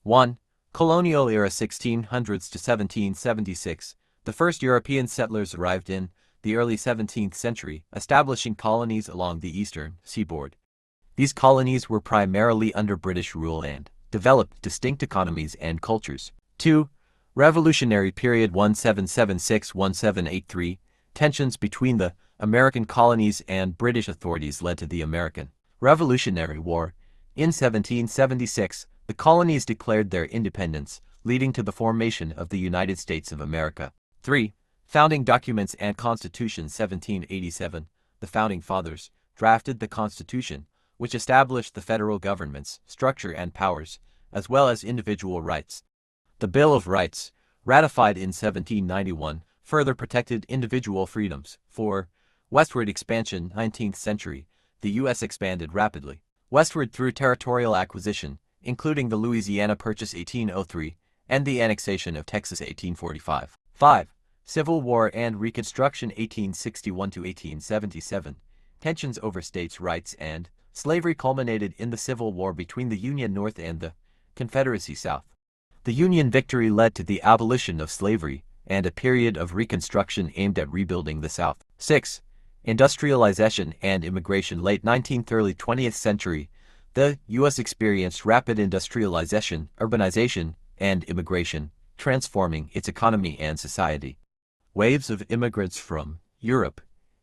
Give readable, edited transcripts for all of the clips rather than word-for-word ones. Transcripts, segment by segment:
1. Colonial Era 1600s to 1776. The first European settlers arrived in the early 17th century, establishing colonies along the eastern seaboard. These colonies were primarily under British rule and developed distinct economies and cultures. 2. Revolutionary period 1776-1783. Tensions between the American colonies and British authorities led to the American Revolutionary War. In 1776, the colonies declared their independence, leading to the formation of the United States of America. 3. Founding documents and Constitution 1787. The Founding Fathers drafted the Constitution, which established the federal government's structure and powers, as well as individual rights. The Bill of Rights, ratified in 1791, further protected individual freedoms. 4. Westward expansion 19th century. The U.S. expanded rapidly westward through territorial acquisition, including the Louisiana Purchase 1803 and the annexation of Texas 1845. 5. Civil War and Reconstruction 1861 to 1877. Tensions over states' rights and slavery culminated in the Civil War between the Union North and the Confederacy South. The Union victory led to the abolition of slavery and a period of Reconstruction aimed at rebuilding the South. 6. Industrialization and immigration late 19th early 20th century. The U.S. experienced rapid industrialization, urbanization, and immigration, transforming its economy and society. Waves of immigrants from Europe,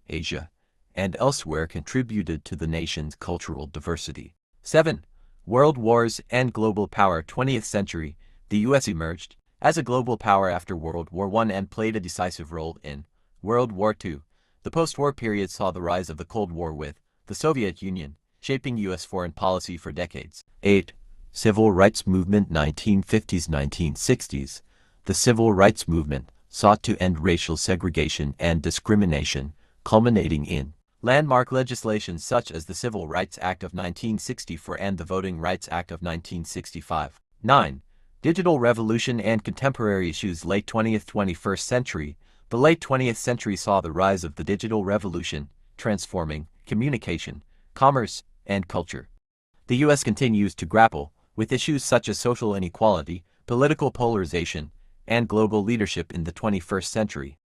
Asia, and elsewhere contributed to the nation's cultural diversity. 7. World Wars and Global Power 20th century. The U.S. emerged as a global power after World War I and played a decisive role in World War II. The post-war period saw the rise of the Cold War with the Soviet Union, shaping U.S. foreign policy for decades. 8. Civil Rights Movement 1950s-1960s. The Civil Rights Movement sought to end racial segregation and discrimination, culminating in landmark legislation such as the Civil Rights Act of 1964 and the Voting Rights Act of 1965. 9. Digital Revolution and Contemporary Issues late 20th-21st century. The late 20th century saw the rise of the digital revolution, transforming communication, commerce, and culture. The U.S. continues to grapple with issues such as social inequality, political polarization, and global leadership in the 21st century.